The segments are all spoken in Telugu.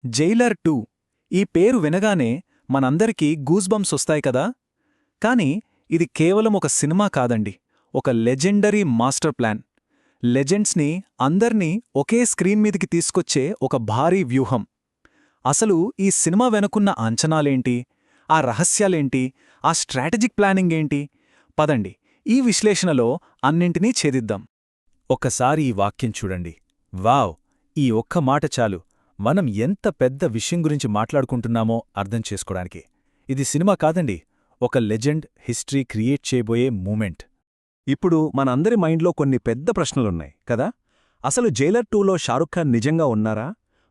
జైలర్ 2 ఈ పేరు వినగానే మనందరికీ గూస్బంప్స్ వస్తాయి కదా. కాని ఇది కేవలం ఒక సినిమా కాదండి, ఒక లెజెండరీ మాస్టర్ ప్లాన్. లెజెండ్స్ని అందర్నీ ఒకే స్క్రీన్ మీదికి తీసుకొచ్చే ఒక భారీ వ్యూహం. అసలు ఈ సినిమా వెనుకున్న అంచనాలేంటి, ఆ రహస్యాలేంటి, ఆ స్ట్రాటజిక్ ప్లానింగ్ ఏంటి? పదండి, ఈ విశ్లేషణలో అన్నింటినీ ఛేదిద్దాం. ఒక్కసారి ఈ వాక్యం చూడండి. వావ్! ఈ ఒక్క మాట చాలు మనం ఎంత పెద్ద విషయం గురించి మాట్లాడుకుంటున్నామో అర్థం చేసుకోడానికి. ఇది సినిమా కాదండి, ఒక లెజెండ్ హిస్టరీ క్రియేట్ చేయబోయే మూమెంట్. ఇప్పుడు మనందరి మైండ్లో కొన్ని పెద్ద ప్రశ్నలున్నాయి కదా. అసలు జైలర్ 2లో షారుఖ్ ఖాన్ నిజంగా ఉన్నారా?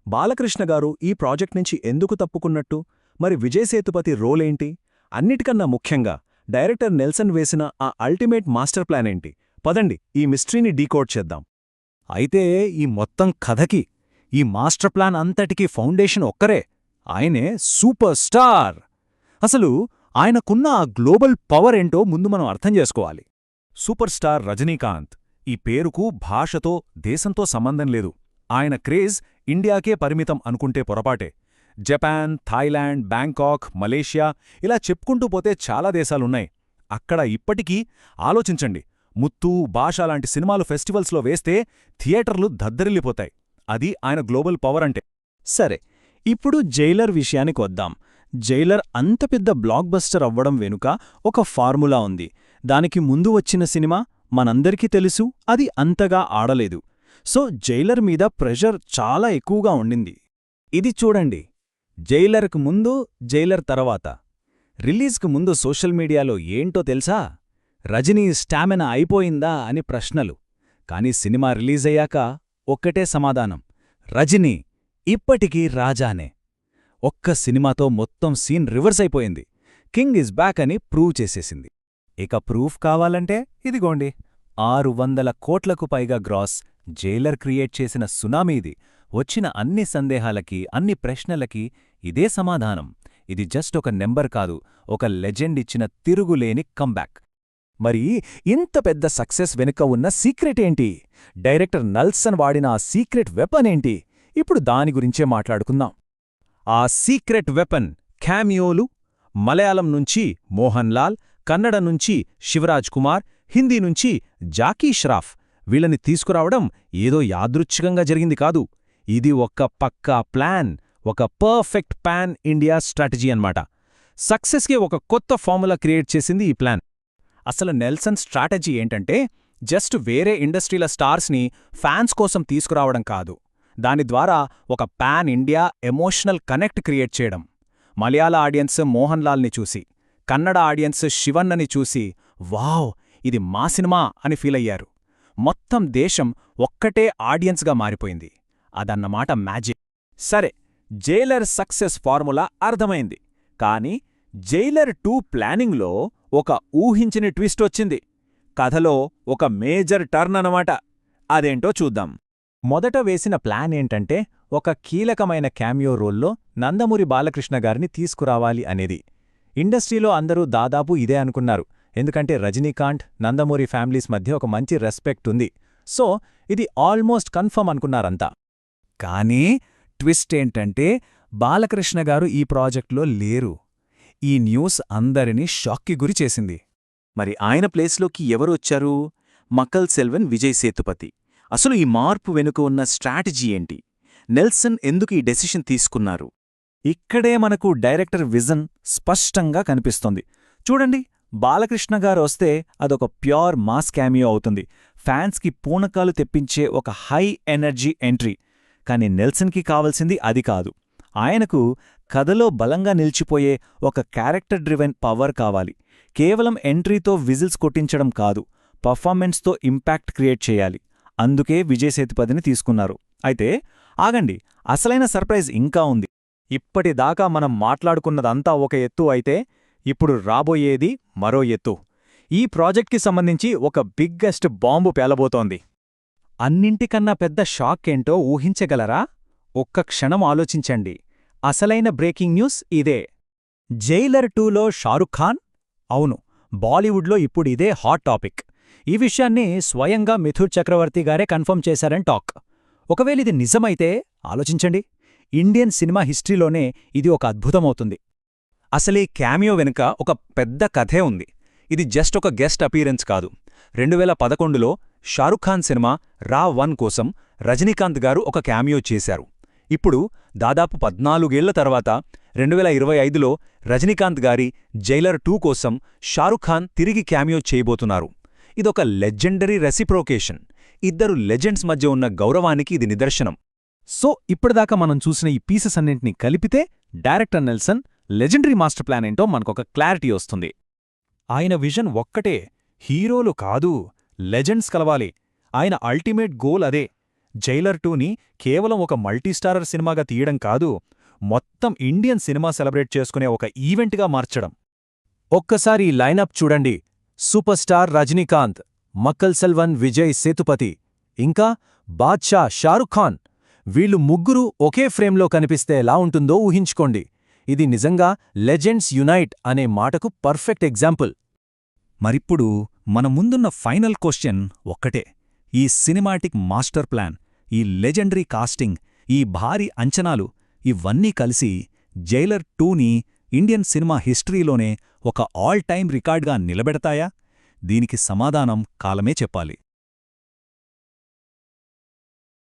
బాలకృష్ణ గారు ఈ ప్రాజెక్ట్ నుంచి ఎందుకు తప్పుకున్నట్టు? మరి విజయ్ సేతుపతి రోలేంటి? అన్నిటికన్నా ముఖ్యంగా డైరెక్టర్ నెల్సన్ వేసిన ఆ అల్టిమేట్ మాస్టర్ ప్లాన్ ఏంటి? పదండి, ఈ మిస్టరీని డీకోడ్ చేద్దాం. అయితే ఈ మొత్తం కథకి, ఈ మాస్టర్ ప్లాన్ అంతటికీ ఫౌండేషన్ ఒక్కరే, ఆయనే సూపర్ స్టార్. అసలు ఆయనకున్న ఆ గ్లోబల్ పవర్ ఏంటో ముందు మనం అర్థం చేసుకోవాలి. Super star Rajinikanth. ఈ పేరుకు భాషతో, దేశంతో సంబంధం లేదు. ఆయన క్రేజ్ ఇండియాకే పరిమితం అనుకుంటే పొరపాటే. జపాన్, థాయిలాండ్, బ్యాంకాక్, మలేషియా ఇలా చెప్పుకుంటూ పోతే చాలా దేశాలున్నాయి. అక్కడ ఇప్పటికీ ఆలోచించండి, ముత్తు, భాష లాంటి సినిమాలు ఫెస్టివల్స్లో వేస్తే థియేటర్లు దద్దరిల్లిపోతాయి. అది ఆయన గ్లోబల్ పవర్ అంటే. సరే, ఇప్పుడు జైలర్ విషయానికొద్దాం. జైలర్ అంత పెద్ద బ్లాక్ బస్టర్ అవ్వడం వెనుక ఒక ఫార్ములా ఉంది. దానికి ముందు వచ్చిన సినిమా మనందరికీ తెలుసు, అది అంతగా ఆడలేదు. సో జైలర్ మీద ప్రెషర్ చాలా ఎక్కువగా ఉండింది. ఇది చూడండి, జైలర్కు ముందు, జైలర్ తర్వాత. రిలీజ్కు ముందు సోషల్ మీడియాలో ఏంటో తెలుసా? రజనీ స్టామినా అయిపోయిందా అని ప్రశ్నలు. కాని సినిమా రిలీజయ్యాక ఒక్కటే సమాధానం: రజనీ ఇప్పటికీ రాజానే. ఒక్క సినిమాతో మొత్తం సీన్ రివర్స్ అయిపోయింది. కింగ్ ఇస్ బ్యాక్ అని ప్రూవ్ చేసేసింది. ఇక ప్రూఫ్ కావాలంటే ఇదిగోండి, 600 కోట్లకు పైగా గ్రాస్ జైలర్ క్రియేట్ చేసిన సునామీది. వచ్చిన అన్ని సందేహాలకి, అన్ని ప్రశ్నలకి ఇదే సమాధానం. ఇది జస్ట్ ఒక నెంబర్ కాదు, ఒక లెజెండ్ ఇచ్చిన తిరుగులేని కంబ్యాక్. మరి ఇంత పెద్ద సక్సెస్ వెనుక ఉన్న సీక్రెట్ ఏంటి? డైరెక్టర్ నెల్సన్ వాడిన ఆ సీక్రెట్ వెపన్ ఏంటి? ఇప్పుడు దాని గురించే మాట్లాడుకుందాం. ఆ సీక్రెట్ వెపన్ క్యామియోలు. మలయాళం నుంచి మోహన్ లాల్, కన్నడ నుంచి శివరాజ్ కుమార్, హిందీ నుంచి జాకీ ష్రాఫ్. వీళ్ళని తీసుకురావడం ఏదో యాదృచ్ఛికంగా జరిగింది కాదు. ఇది ఒక పక్కా ప్లాన్, ఒక పర్ఫెక్ట్ పాన్ ఇండియా స్ట్రాటజీ అన్నమాట. సక్సెస్కి ఒక కొత్త ఫార్ములా క్రియేట్ చేసింది ఈ ప్లాన్. అసలు నెల్సన్ స్ట్రాటజీ ఏంటంటే, జస్ట్ వేరే ఇండస్ట్రీల స్టార్స్ని ఫ్యాన్స్ కోసం తీసుకురావడం కాదు, దాని ద్వారా ఒక pan India emotional connect create చేయడం. మలయాళ ఆడియన్స్ మోహన్ లాల్ని చూసి, కన్నడ ఆడియన్స్ శివన్నని చూసి వావ్, ఇది మా సినిమా అని ఫీలయ్యారు. మొత్తం దేశం ఒక్కటే ఆడియన్స్గా మారిపోయింది. అదన్నమాట మ్యాజిక్. సరే, జైలర్ సక్సెస్ ఫార్ములా అర్థమైంది. కాని జైలర్ 2 ప్లానింగ్లో ఒక ఊహించని ట్విస్ట్ వచ్చింది. కథలో ఒక మేజర్ టర్న్ అనమాట. అదేంటో చూద్దాం. మొదట వేసిన ప్లాన్ ఏంటంటే, ఒక కీలకమైన క్యామియో రోల్లో నందమూరి బాలకృష్ణ గారిని తీసుకురావాలి అనేది. ఇండస్ట్రీలో అందరూ దాదాపు ఇదే అనుకున్నారు, ఎందుకంటే రజనీకాంత్, నందమూరి ఫ్యామిలీస్ మధ్య ఒక మంచి రెస్పెక్ట్ ఉంది. సో ఇది ఆల్మోస్ట్ కన్ఫర్మ్ అనుకున్నారంతా. కానీ ట్విస్ట్ ఏంటంటే, బాలకృష్ణ గారు ఈ ప్రాజెక్ట్లో లేరు. ఈ న్యూస్ అందరినీ షాక్కి గురి చేసింది. మరి ఆయన ప్లేస్లోకి ఎవరు వచ్చారు? మక్కల్ సెల్వన్ విజయ్ సేతుపతి. అసలు ఈ మార్పు వెనుక ఉన్న స్ట్రాటజీ ఏంటి? నెల్సన్ ఎందుకు ఈ డెసిషన్ తీసుకున్నారు? ఇక్కడే మనకు డైరెక్టర్ విజన్ స్పష్టంగా కనిపిస్తోంది. చూడండి, బాలకృష్ణ గారు వస్తే అదొక ప్యూర్ మాస్ క్యామియో అవుతుంది, ఫ్యాన్స్కి పూనకాలు తెప్పించే ఒక హై ఎనర్జీ ఎంట్రీ. కాని నెల్సన్కి కావలసింది అది కాదు. ఆయనకు కథలో బలంగా నిలిచిపోయే ఒక క్యారెక్టర్ డ్రివెన్ పవర్ కావాలి. కేవలం ఎంట్రీతో విజిల్స్ కొట్టించడం కాదు, పర్ఫార్మెన్స్తో ఇంపాక్ట్ క్రియేట్ చేయాలి. అందుకే విజయ్ సేతుపతిని తీసుకున్నారు. అయితే ఆగండి, అసలైన సర్ప్రైజ్ ఇంకా ఉంది. ఇప్పటిదాకా మనం మాట్లాడుకున్నదంతా ఒక ఎత్తు అయితే, ఇప్పుడు రాబోయేది మరో ఎత్తు. ఈ ప్రాజెక్ట్కి సంబంధించి ఒక బిగ్గెస్ట్ బాంబు పేలబోతోంది. అన్నింటికన్నా పెద్ద షాక్ ఏంటో ఊహించగలరా? ఒక్క క్షణం ఆలోచించండి. అసలైన బ్రేకింగ్ న్యూస్ ఇదే. జైలర్ 2లో షారుఖ్ ఖాన్? అవును, బాలీవుడ్లో ఇప్పుడు ఇదే హాట్ టాపిక్. ఈ విషయాన్ని స్వయంగా మిథున్ చక్రవర్తి గారే కన్ఫర్మ్ చేశారని టాక్. ఒకవేళ ఇది నిజమైతే ఆలోచించండి, ఇండియన్ సినిమా హిస్టరీలోనే ఇది ఒక అద్భుతమవుతుంది. అసలీ క్యామియో వెనుక ఒక పెద్ద కథే ఉంది. ఇది జస్ట్ ఒక గెస్ట్ అపీరెన్స్ కాదు. 2011లో షారుఖ్ ఖాన్ సినిమా రా 1 కోసం రజనీకాంత్ గారు ఒక క్యామియో చేశారు. ఇప్పుడు దాదాపు 14 ఏళ్ల తర్వాత 2025లో రజనీకాంత్ గారి జైలర్ 2 కోసం షారుఖ్ ఖాన్ తిరిగి క్యామియో చేయబోతున్నారు. ఇదొక లెజెండరీ రెసిప్రోకేషన్. ఇద్దరు లెజెండ్స్ మధ్య ఉన్న గౌరవానికి ఇది నిదర్శనం. సో ఇప్పటిదాకా మనం చూసిన ఈ పీసెస్ అన్నింటినీ కలిపితే director Nelson legendary master plan ఏంటో మనకొక క్లారిటీ వస్తుంది. ఆయన విజన్ ఒక్కటే, హీరోలు కాదు, లెజెండ్స్ కలవాలి. ఆయన అల్టిమేట్ గోల్ అదే. జైలర్ 2ని కేవలం ఒక మల్టీస్టారర్ సినిమాగా తీయడం కాదు, మొత్తం ఇండియన్ సినిమా సెలబ్రేట్ చేసుకునే ఒక ఈవెంట్గా మార్చడం. ఒక్కసారి ఈ లైనప్ చూడండి. సూపర్ స్టార్ రజనీకాంత్, మక్కల్ సెల్వన్ విజయ్ సేతుపతి, ఇంకా బాద్షా షారుఖ్ ఖాన్. వీళ్ళు ముగ్గురు ఒకే ఫ్రేమ్లో కనిపిస్తే ఎలా ఉంటుందో ఊహించుకోండి. ఇది నిజంగా లెజెండ్స్ యునైట్ అనే మాటకు పర్ఫెక్ట్ ఎగ్జాంపుల్. మరిప్పుడు మన ముందున్న ఫైనల్ క్వశ్చన్ ఒక్కటే. ఈ సినిమాటిక్ మాస్టర్ ప్లాన్, ఈ లెజెండరీ కాస్టింగ్, ఈ భారీ అంచనాలు ఇవన్నీ కలిసి జైలర్ 2ని ఇండియన్ సినిమా హిస్టరీలోనే ఒక ఆల్ టైమ్ రికార్డ్గా నిలబెడతాయా? దీనికి సమాధానం కాలమే చెప్పాలి.